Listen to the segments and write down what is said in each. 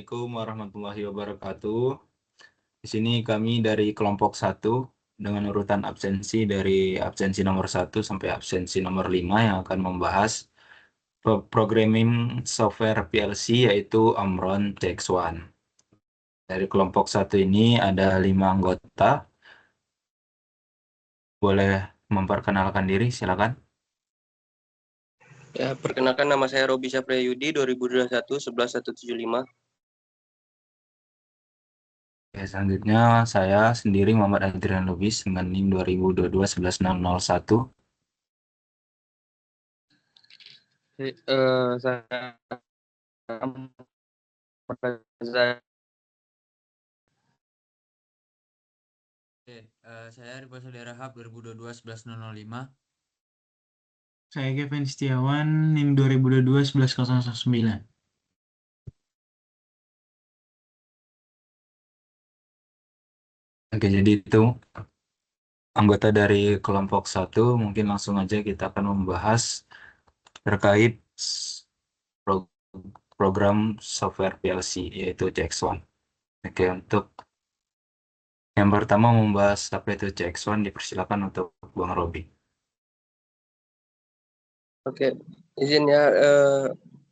Assalamualaikum warahmatullahi wabarakatuh. Di sini kami dari kelompok 1 dengan urutan absensi dari absensi nomor 1 sampai absensi nomor 5 yang akan membahas programming software PLC yaitu Omron CX1. Dari kelompok 1 ini ada 5 anggota. Boleh memperkenalkan diri, silakan. Ya, perkenalkan nama saya Robi Sapriyudi 2021 11175. Oke, selanjutnya saya sendiri Muhammad Adrian Lubis dengan NIM 2022 11601. Saya Rifa Saudara 2022 11005. Saya Kevin Setiawan, NIM 2022 11009. Oke, jadi itu anggota dari kelompok 1, mungkin langsung aja kita akan membahas terkait pro- program software PLC yaitu CX1. Oke, untuk yang pertama membahas apa itu CX1, dipersilakan untuk Bang Robi. Oke, izin ya.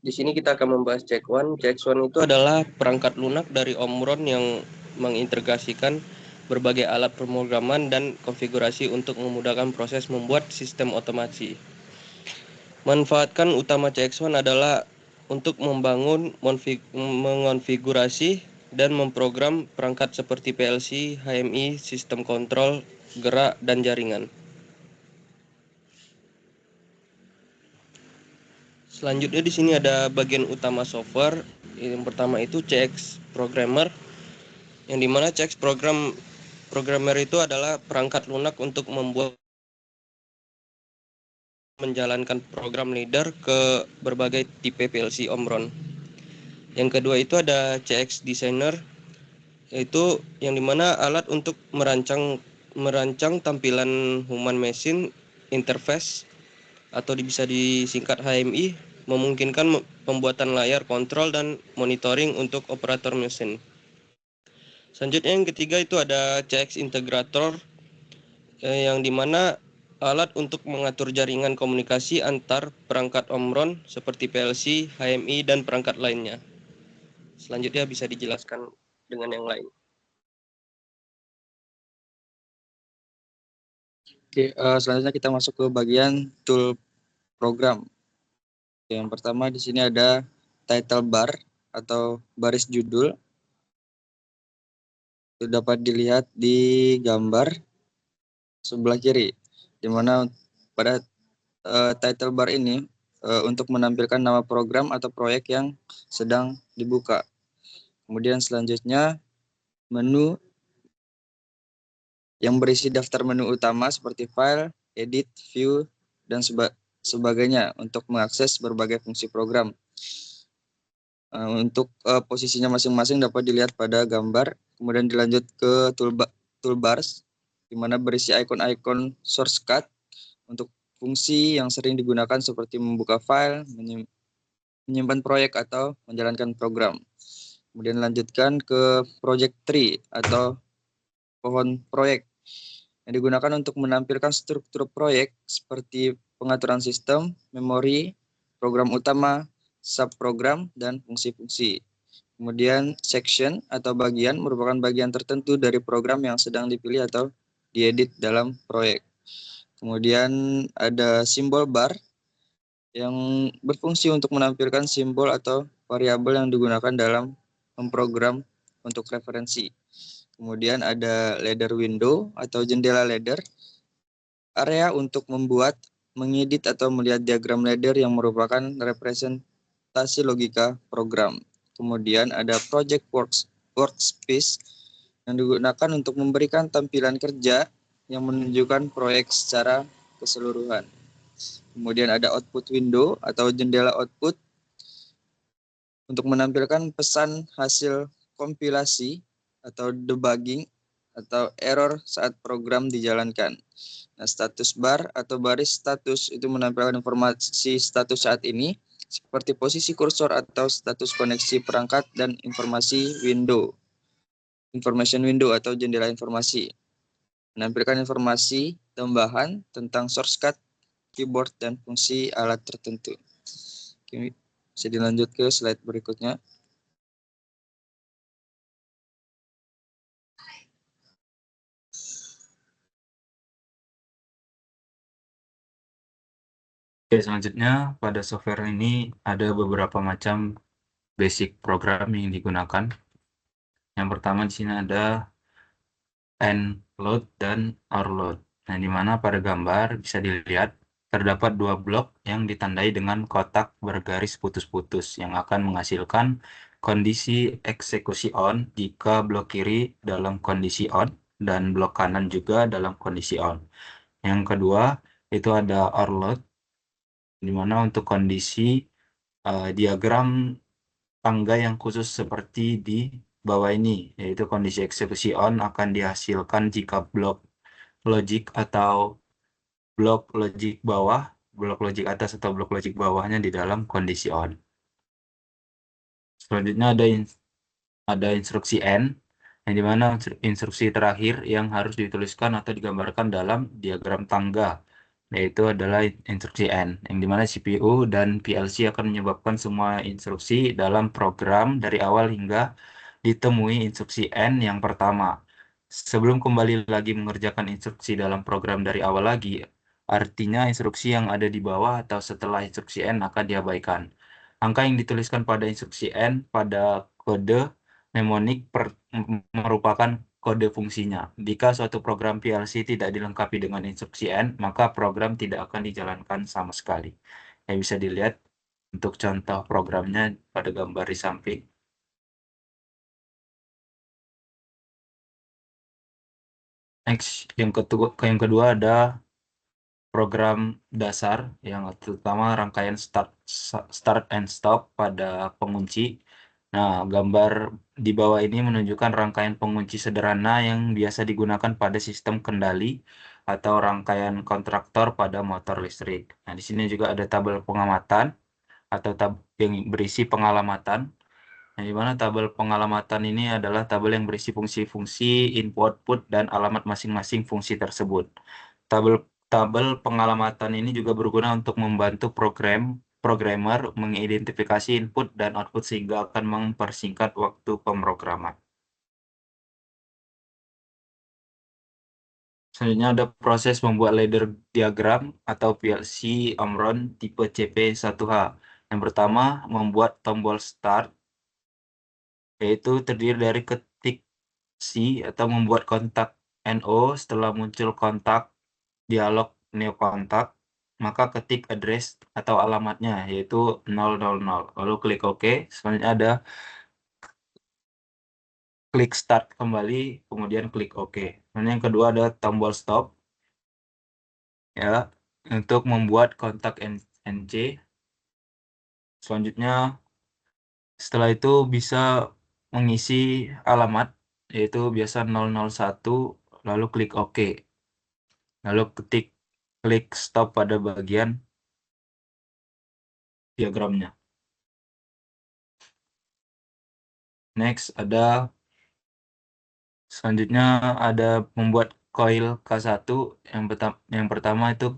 Di sini kita akan membahas CX1. CX1 itu adalah perangkat lunak dari Omron yang mengintegrasikan berbagai alat pemrograman dan konfigurasi untuk memudahkan proses membuat sistem otomasi. Manfaatkan utama CX1 adalah untuk membangun, mengonfigurasi, dan memprogram perangkat seperti PLC, HMI, sistem kontrol, gerak, dan jaringan. Selanjutnya di sini ada bagian utama software. Yang pertama itu CX Programmer, yang dimana CX Programmer itu adalah perangkat lunak untuk menjalankan program leader ke berbagai tipe PLC Omron. Yang kedua itu ada CX Designer, yaitu yang dimana alat untuk merancang tampilan human machine interface atau bisa disingkat HMI, memungkinkan pembuatan layar kontrol dan monitoring untuk operator mesin. Selanjutnya yang ketiga itu ada CX Integrator, yang dimana alat untuk mengatur jaringan komunikasi antar perangkat Omron seperti PLC, HMI, dan perangkat lainnya. Selanjutnya bisa dijelaskan dengan yang lain. Oke, selanjutnya kita masuk ke bagian tool program. Yang pertama di sini ada title bar atau baris judul. Itu dapat dilihat di gambar sebelah kiri, di mana pada title bar ini untuk menampilkan nama program atau proyek yang sedang dibuka. Kemudian selanjutnya menu yang berisi daftar menu utama seperti file, edit, view, dan sebagainya untuk mengakses berbagai fungsi program. Untuk posisinya masing-masing dapat dilihat pada gambar. Kemudian dilanjut ke toolbars, di mana berisi ikon-ikon shortcut untuk fungsi yang sering digunakan seperti membuka file, menyimpan proyek, atau menjalankan program. Kemudian lanjutkan ke project tree atau pohon proyek yang digunakan untuk menampilkan struktur proyek seperti pengaturan sistem, memori, program utama, subprogram, dan fungsi-fungsi. Kemudian section atau bagian merupakan bagian tertentu dari program yang sedang dipilih atau diedit dalam proyek. Kemudian ada simbol bar yang berfungsi untuk menampilkan simbol atau variabel yang digunakan dalam memprogram untuk referensi. Kemudian ada ladder window atau jendela ladder, area untuk membuat, mengedit atau melihat diagram ladder yang merupakan representasi logika program. Kemudian ada project workspace yang digunakan untuk memberikan tampilan kerja yang menunjukkan proyek secara keseluruhan. Kemudian ada output window atau jendela output untuk menampilkan pesan hasil kompilasi atau debugging atau error saat program dijalankan. Nah, status bar atau baris status itu menampilkan informasi status saat ini seperti posisi kursor atau status koneksi perangkat dan information window atau jendela informasi. Menampilkan informasi tambahan tentang shortcut, keyboard, dan fungsi alat tertentu. Oke, bisa dilanjut ke slide berikutnya. Oke, selanjutnya pada software ini ada beberapa macam basic program yang digunakan. Yang pertama di sini ada load dan load. Nah, di mana pada gambar bisa dilihat terdapat dua blok yang ditandai dengan kotak bergaris putus-putus yang akan menghasilkan kondisi eksekusi on jika blok kiri dalam kondisi on dan blok kanan juga dalam kondisi on. Yang kedua itu ada load, di mana untuk kondisi diagram tangga yang khusus seperti di bawah ini, yaitu kondisi eksekusi on akan dihasilkan jika blok logik atau blok logik atas atau blok logik bawahnya di dalam kondisi on. Selanjutnya ada instruksi N, yang dimana instruksi terakhir yang harus dituliskan atau digambarkan dalam diagram tangga, yaitu adalah instruksi N, yang dimana CPU dan PLC akan menyebabkan semua instruksi dalam program dari awal hingga ditemui instruksi N yang pertama. Sebelum kembali lagi mengerjakan instruksi dalam program dari awal lagi, artinya instruksi yang ada di bawah atau setelah instruksi N akan diabaikan. Angka yang dituliskan pada instruksi N pada kode mnemonik merupakan kode fungsinya. Jika suatu program PLC tidak dilengkapi dengan instruksi N, maka program tidak akan dijalankan sama sekali. Yang bisa dilihat untuk contoh programnya pada gambar di samping. Next, yang kedua ada program dasar yang terutama rangkaian start and stop pada pengunci. Nah, gambar di bawah ini menunjukkan rangkaian pengunci sederhana yang biasa digunakan pada sistem kendali atau rangkaian kontraktor pada motor listrik. Nah, di sini juga ada tabel pengamatan atau yang berisi pengalamatan. Nah, di mana tabel pengalamatan ini adalah tabel yang berisi fungsi-fungsi, input-output, dan alamat masing-masing fungsi tersebut. Tabel tabel pengalamatan ini juga berguna untuk membantu programmer mengidentifikasi input dan output sehingga akan mempersingkat waktu pemrograman. Selanjutnya ada proses membuat ladder diagram atau PLC Omron tipe CP1H. Yang pertama, membuat tombol start, yaitu terdiri dari ketik C atau membuat kontak NO. Setelah muncul kontak dialog new kontak, maka ketik address atau alamatnya, yaitu 000. Lalu klik OK. Selanjutnya ada klik start kembali, kemudian klik OK. Dan yang kedua ada tombol stop, ya, untuk membuat kontak NC. Selanjutnya, setelah itu bisa mengisi alamat, yaitu biasa 001, lalu klik OK. Lalu klik stop pada bagian diagramnya. Next, selanjutnya ada membuat coil K1. Yang pertama itu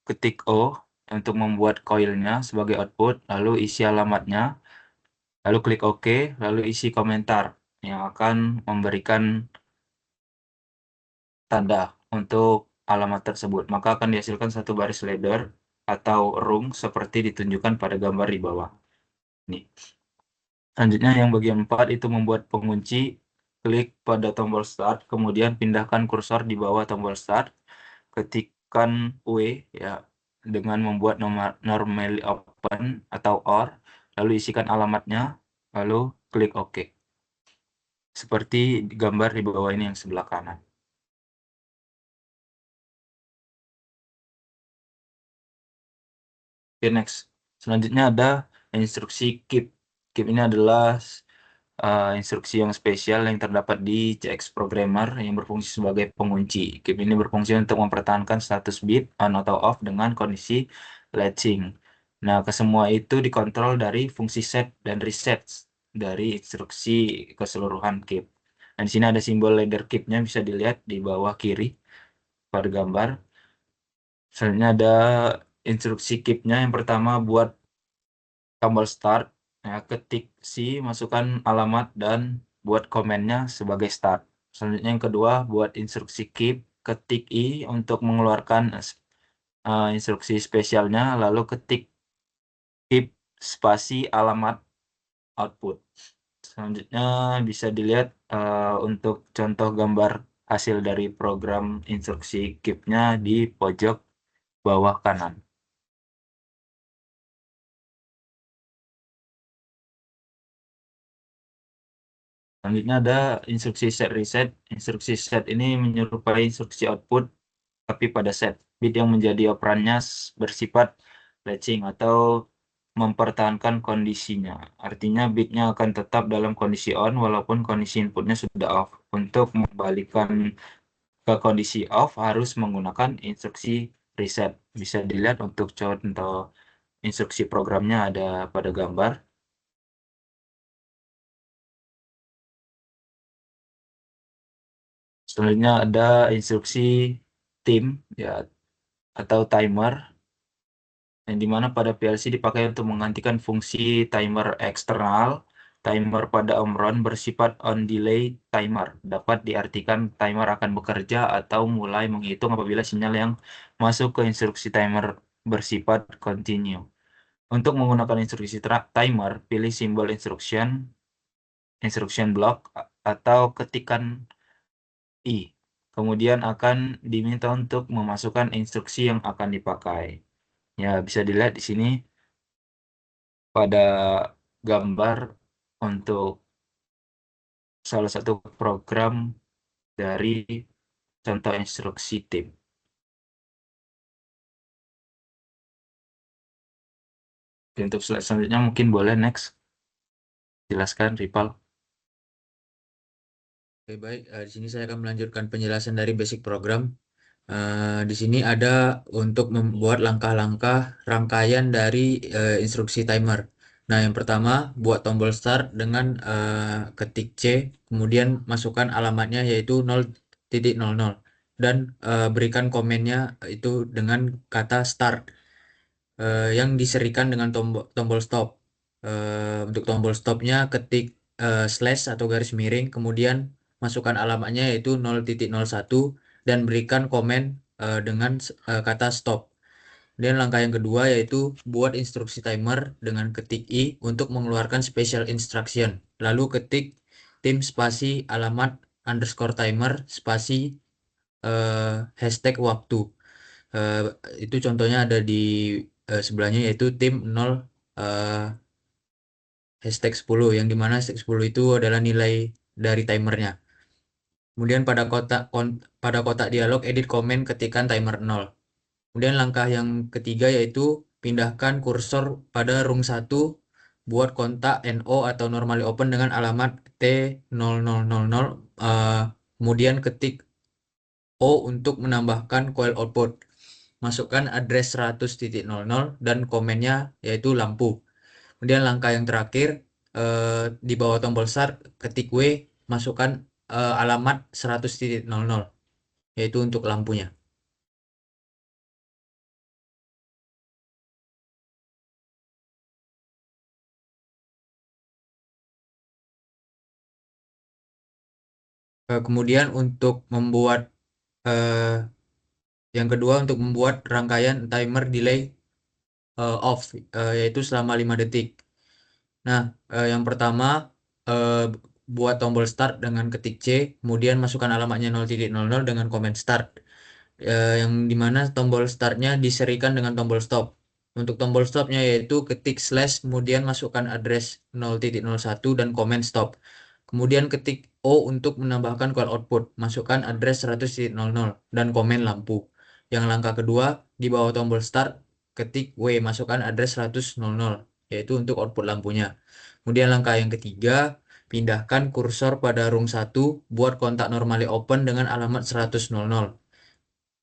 ketik O untuk membuat coilnya sebagai output, lalu isi alamatnya, lalu klik OK, lalu isi komentar yang akan memberikan tanda untuk alamat tersebut. Maka akan dihasilkan satu baris ladder atau rung seperti ditunjukkan pada gambar di bawah. Nih. Selanjutnya yang bagian 4 itu membuat pengunci. Klik pada tombol start, kemudian pindahkan kursor di bawah tombol start. Ketikkan W ya dengan membuat normally open atau OR, lalu isikan alamatnya, lalu klik OK. Seperti gambar di bawah ini yang sebelah kanan. Oke, next. Selanjutnya ada instruksi keep. Keep ini adalah instruksi yang spesial yang terdapat di CX Programmer yang berfungsi sebagai pengunci. Keep ini berfungsi untuk mempertahankan status bit on atau off dengan kondisi latching. Nah, kesemua itu dikontrol dari fungsi set dan reset dari instruksi keseluruhan keep. Dan di sini ada simbol ladder keep-nya bisa dilihat di bawah kiri pada gambar. Selanjutnya ada instruksi keep-nya. Yang pertama buat tombol start, ya, ketik C, masukkan alamat dan buat komennya sebagai start. Selanjutnya yang kedua buat instruksi keep, ketik I untuk mengeluarkan instruksi spesialnya, lalu ketik keep spasi alamat output. Selanjutnya bisa dilihat untuk contoh gambar hasil dari program instruksi keep-nya di pojok bawah kanan. Selanjutnya ada instruksi set reset. Instruksi set ini menyerupai instruksi output, tapi pada set. Bit yang menjadi operannya bersifat latching atau mempertahankan kondisinya. Artinya bitnya akan tetap dalam kondisi on walaupun kondisi inputnya sudah off. Untuk mengembalikan ke kondisi off harus menggunakan instruksi reset. Bisa dilihat untuk contoh instruksi programnya ada pada gambar. Selanjutnya ada instruksi tim, ya, atau timer, yang dimana pada PLC dipakai untuk menggantikan fungsi timer eksternal. Timer pada Omron bersifat on delay timer. Dapat diartikan timer akan bekerja atau mulai menghitung apabila sinyal yang masuk ke instruksi timer bersifat continue. Untuk menggunakan instruksi timer, pilih simbol instruction block, atau ketikan I. Kemudian akan diminta untuk memasukkan instruksi yang akan dipakai. Ya, bisa dilihat di sini pada gambar untuk salah satu program dari contoh instruksi tim. Untuk slide selanjutnya mungkin boleh next. Jelaskan, Ripal. Oke, baik. Di sini saya akan melanjutkan penjelasan dari basic program. Di sini ada untuk membuat langkah-langkah rangkaian dari instruksi timer. Nah, yang pertama buat tombol start dengan ketik C, kemudian masukkan alamatnya yaitu 0.00 dan berikan komennya itu dengan kata start yang diserikan dengan tombol stop. Untuk tombol stopnya ketik slash atau garis miring, kemudian masukkan alamatnya yaitu 0.01 dan berikan komen dengan kata stop. Dan langkah yang kedua yaitu buat instruksi timer dengan ketik I untuk mengeluarkan special instruction. Lalu ketik tim spasi alamat underscore timer spasi hashtag waktu. Eh, itu contohnya ada di sebelahnya yaitu tim 0 eh, hashtag 10, yang dimana hashtag 10 itu adalah nilai dari timernya. Kemudian pada kotak dialog edit komen ketikan timer 0. Kemudian langkah yang ketiga yaitu pindahkan kursor pada rung 1 buat kontak NO atau normally open dengan alamat T0000, kemudian ketik O untuk menambahkan coil output. Masukkan address 100.00 dan komennya yaitu lampu. Kemudian langkah yang terakhir di bawah tombol start ketik W, masukkan alamat 100.00 yaitu untuk lampunya. Kemudian untuk membuat yang kedua untuk membuat rangkaian timer delay off yaitu selama 5 detik. Nah, yang pertama buat tombol start dengan ketik C, kemudian masukkan alamatnya 0.00 dengan komen start. Yang dimana tombol startnya diserikan dengan tombol stop. Untuk tombol stopnya yaitu ketik slash, kemudian masukkan address 0.01 dan komen stop. Kemudian ketik O untuk menambahkan coil output. Masukkan address 100.00 dan komen lampu. Yang langkah kedua, di bawah tombol start, ketik W, masukkan address 100.00 yaitu untuk output lampunya. Kemudian langkah yang ketiga, pindahkan kursor pada rung 1 buat kontak normally open dengan alamat 100.00.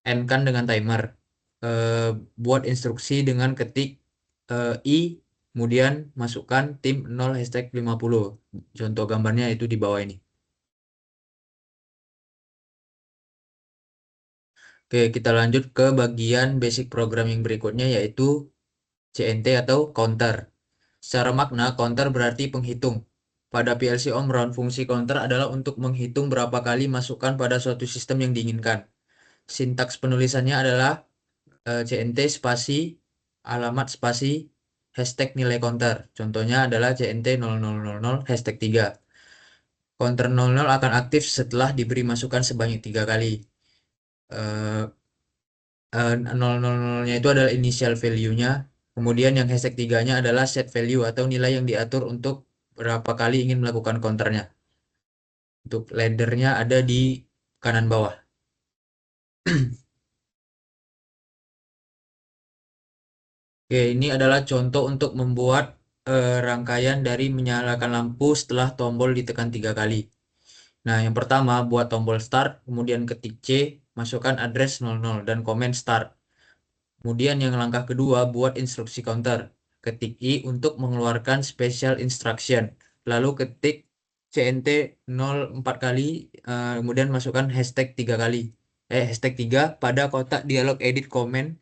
End kan dengan timer. Buat instruksi dengan ketik I, kemudian masukkan tim 0 hashtag 50. Contoh gambarnya itu di bawah ini. Oke, kita lanjut ke bagian basic programming berikutnya yaitu CNT atau counter. Secara makna, counter berarti penghitung. Pada PLC Omron, fungsi counter adalah untuk menghitung berapa kali masukan pada suatu sistem yang diinginkan. Sintaks penulisannya adalah CNT spasi alamat spasi hashtag nilai counter. Contohnya adalah CNT 0000 hashtag 3. Counter 00 akan aktif setelah diberi masukan sebanyak 3 kali. 000-nya itu adalah initial value-nya. Kemudian yang hashtag 3-nya adalah set value atau nilai yang diatur untuk berapa kali ingin melakukan counternya. Untuk ladder-nya ada di kanan bawah. Oke, ini adalah contoh untuk membuat rangkaian dari menyalakan lampu setelah tombol ditekan 3 kali. Nah, yang pertama buat tombol start, kemudian ketik C, masukkan address 00 dan komen start. Kemudian yang langkah kedua buat instruksi counter. Ketik I untuk mengeluarkan special instruction. Lalu ketik CNT 04 kali, kemudian masukkan hashtag 3 kali. Hashtag 3 pada kotak dialog edit comment,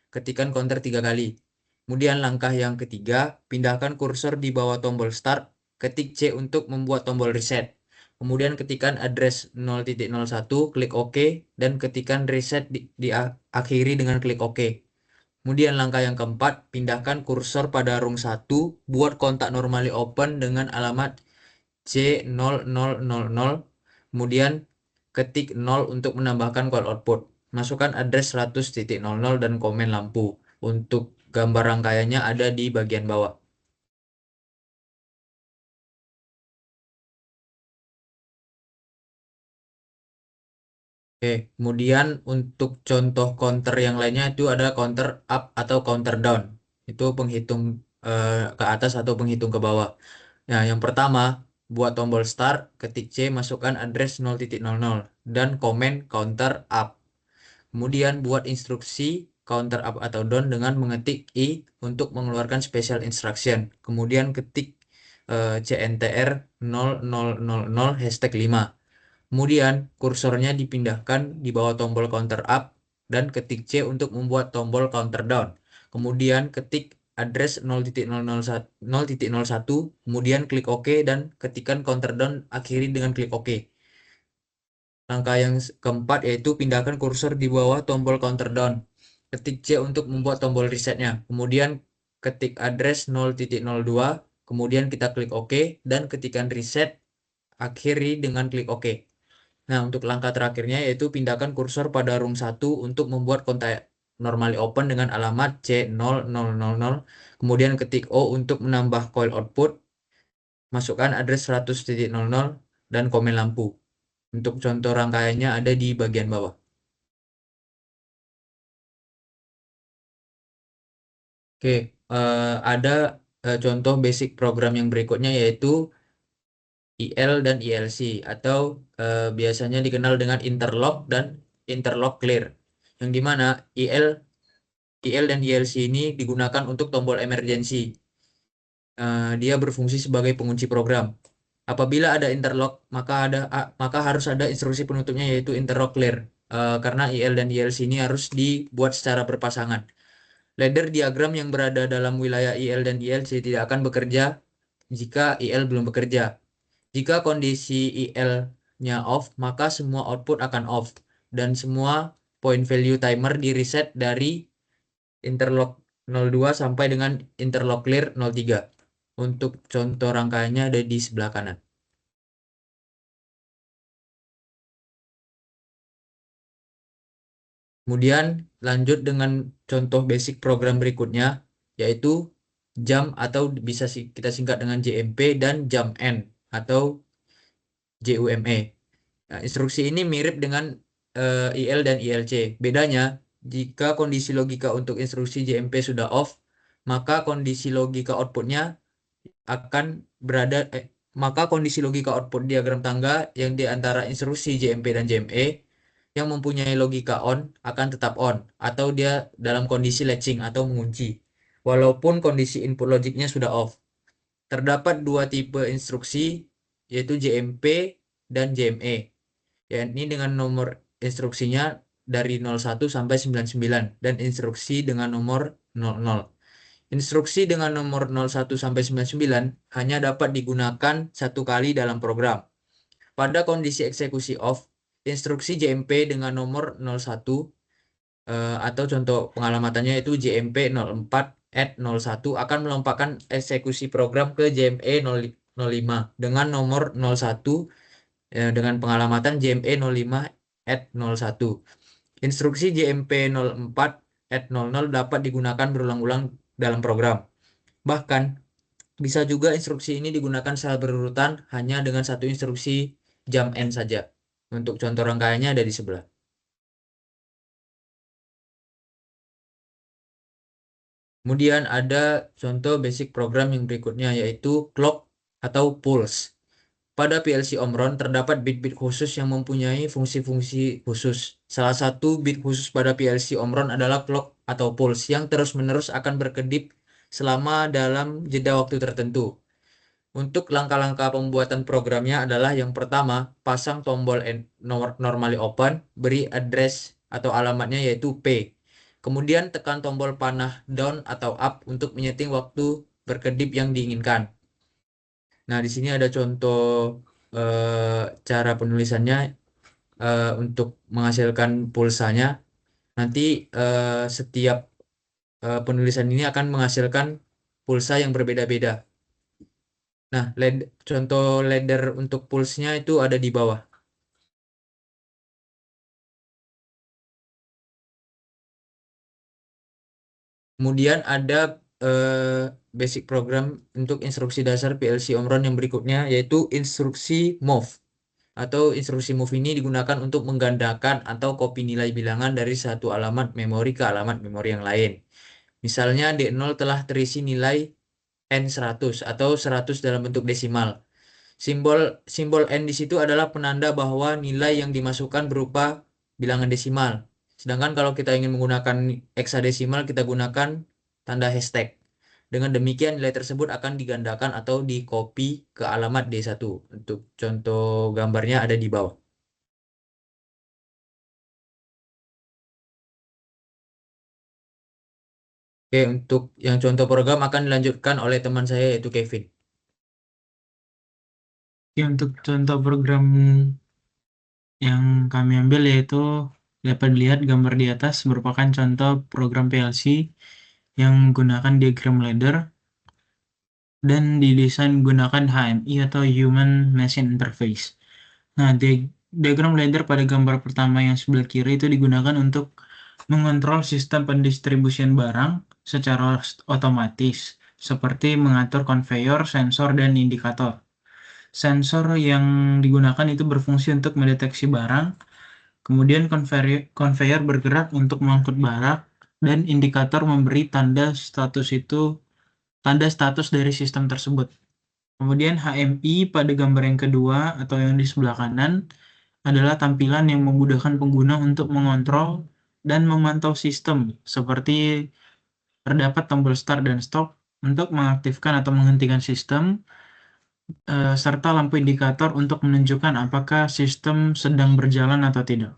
ketikan counter 3 kali. Kemudian langkah yang ketiga, pindahkan kursor di bawah tombol start, ketik C untuk membuat tombol reset. Kemudian ketikan address 0.01, klik OK, dan ketikan reset diakhiri dengan klik OK. Kemudian langkah yang keempat, pindahkan kursor pada rung 1, buat kontak normally open dengan alamat C0000, kemudian ketik 0 untuk menambahkan call output. Masukkan address 100.00 dan komen lampu. Untuk gambar rangkaiannya ada di bagian bawah. Oke, kemudian untuk contoh counter yang lainnya itu ada counter up atau counter down. Itu penghitung ke atas atau penghitung ke bawah. Nah, yang pertama, buat tombol start, ketik C, masukkan address 0.00 dan komen counter up. Kemudian buat instruksi counter up atau down dengan mengetik I untuk mengeluarkan special instruction. Kemudian ketik CNTR 0000 hashtag 5. Kemudian kursornya dipindahkan di bawah tombol counter up dan ketik C untuk membuat tombol counter down. Kemudian ketik address 0.01, kemudian klik OK dan ketikan counter down akhiri dengan klik OK. Langkah yang keempat yaitu pindahkan kursor di bawah tombol counter down. Ketik C untuk membuat tombol resetnya. Kemudian ketik address 0.02, kemudian kita klik OK dan ketikan reset akhiri dengan klik OK. Nah, untuk langkah terakhirnya yaitu pindahkan kursor pada rung 1 untuk membuat kontak normally open dengan alamat C0000, kemudian ketik O untuk menambah coil output, masukkan address 100.00 dan komen lampu. Untuk contoh rangkaiannya ada di bagian bawah. Oke, ada contoh basic program yang berikutnya yaitu IL dan ILC atau biasanya dikenal dengan interlock dan interlock clear. Yang dimana IL dan ILC ini digunakan untuk tombol emergency. Dia berfungsi sebagai pengunci program. Apabila ada interlock, maka harus ada instruksi penutupnya yaitu interlock clear. Karena IL dan ILC ini harus dibuat secara berpasangan. Ladder diagram yang berada dalam wilayah IL dan ILC tidak akan bekerja jika IL belum bekerja. Jika kondisi IL-nya off, maka semua output akan off dan semua point value timer di reset dari interlock 02 sampai dengan interlock clear 03. Untuk contoh rangkaiannya ada di sebelah kanan. Kemudian lanjut dengan contoh basic program berikutnya yaitu jump atau bisa kita singkat dengan JMP dan jump end atau JUME. Nah, instruksi ini mirip dengan IL dan ILC. Bedanya, jika kondisi logika untuk instruksi JMP sudah off, maka kondisi logika outputnya akan berada maka kondisi logika output diagram tangga yang di antara instruksi JMP dan JME yang mempunyai logika on akan tetap on atau dia dalam kondisi latching atau mengunci. walaupun kondisi input logiknya sudah off. Terdapat dua tipe instruksi, yaitu JMP dan JME, yakni dengan nomor instruksinya dari 01 sampai 99 dan instruksi dengan nomor 00. Instruksi dengan nomor 01 sampai 99 hanya dapat digunakan satu kali dalam program. Pada kondisi eksekusi off, instruksi JMP dengan nomor 01 atau contoh pengalamannya itu JMP 04@01 akan melompatkan eksekusi program ke JME 05 dengan nomor 01 dengan pengalamatan JME 05@01. Instruksi JMP 04@00 dapat digunakan berulang-ulang dalam program. Bahkan bisa juga instruksi ini digunakan secara berurutan hanya dengan satu instruksi jump N saja. Untuk contoh rangkaiannya ada di sebelah. Kemudian ada contoh basic program yang berikutnya, yaitu clock atau pulse. Pada PLC Omron terdapat bit-bit khusus yang mempunyai fungsi-fungsi khusus. Salah satu bit khusus pada PLC Omron adalah clock atau pulse yang terus-menerus akan berkedip selama dalam jeda waktu tertentu. Untuk langkah-langkah pembuatan programnya adalah yang pertama, pasang tombol normally open, beri address atau alamatnya yaitu P. Kemudian tekan tombol panah down atau up untuk menyeting waktu berkedip yang diinginkan. Nah, di sini ada contoh cara penulisannya untuk menghasilkan pulsanya. Nanti setiap penulisan ini akan menghasilkan pulsa yang berbeda-beda. Nah, contoh ladder untuk pulsnya itu ada di bawah. Kemudian ada basic program untuk instruksi dasar PLC Omron yang berikutnya, yaitu instruksi move. Atau instruksi move ini digunakan untuk menggandakan atau copy nilai bilangan dari satu alamat memori ke alamat memori yang lain. Misalnya D0 telah terisi nilai N100 atau 100 dalam bentuk desimal. Simbol N di situ adalah penanda bahwa nilai yang dimasukkan berupa bilangan desimal. Sedangkan kalau kita ingin menggunakan heksadesimal, kita gunakan tanda hashtag. Dengan demikian nilai tersebut akan digandakan atau di-copy ke alamat D1. Untuk contoh gambarnya ada di bawah. Oke, untuk yang contoh program akan dilanjutkan oleh teman saya yaitu Kevin. Oke, untuk contoh program yang kami ambil yaitu dapat dilihat gambar di atas merupakan contoh program PLC yang menggunakan diagram ladder dan didesain menggunakan HMI atau Human Machine Interface. Nah, diagram ladder pada gambar pertama yang sebelah kiri itu digunakan untuk mengontrol sistem pendistribusian barang secara otomatis, seperti mengatur konveyor, sensor, dan indikator. Sensor yang digunakan itu berfungsi untuk mendeteksi barang, kemudian konveyor bergerak untuk mengangkut barang, dan indikator memberi tanda status dari sistem tersebut. Kemudian HMI pada gambar yang kedua atau yang di sebelah kanan adalah tampilan yang memudahkan pengguna untuk mengontrol dan memantau sistem, seperti terdapat tombol start dan stop untuk mengaktifkan atau menghentikan sistem, serta lampu indikator untuk menunjukkan apakah sistem sedang berjalan atau tidak.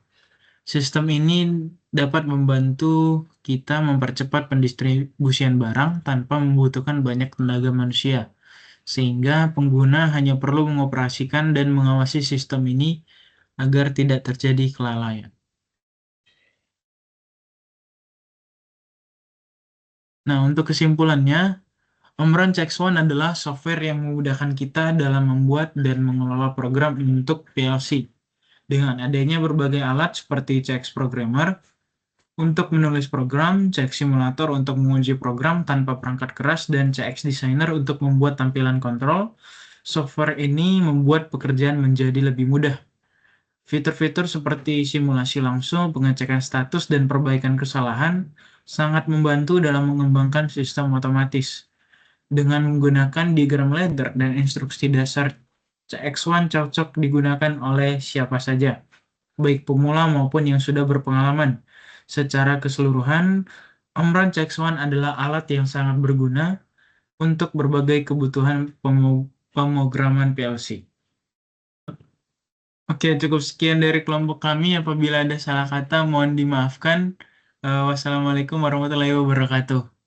Sistem ini dapat membantu kita mempercepat pendistribusian barang tanpa membutuhkan banyak tenaga manusia, sehingga pengguna hanya perlu mengoperasikan dan mengawasi sistem ini agar tidak terjadi kelalaian. Nah, untuk kesimpulannya, Omron CX1 adalah software yang memudahkan kita dalam membuat dan mengelola program untuk PLC. Dengan adanya berbagai alat seperti CX Programmer untuk menulis program, CX Simulator untuk menguji program tanpa perangkat keras, dan CX Designer untuk membuat tampilan kontrol, software ini membuat pekerjaan menjadi lebih mudah. Fitur-fitur seperti simulasi langsung, pengecekan status, dan perbaikan kesalahan sangat membantu dalam mengembangkan sistem otomatis. Dengan menggunakan diagram ladder dan instruksi dasar, CX1 cocok digunakan oleh siapa saja, baik pemula maupun yang sudah berpengalaman. Secara keseluruhan, Omron CX1 adalah alat yang sangat berguna untuk berbagai kebutuhan pemrograman PLC. Oke, cukup sekian dari kelompok kami. Apabila ada salah kata, mohon dimaafkan. Wassalamualaikum warahmatullahi wabarakatuh.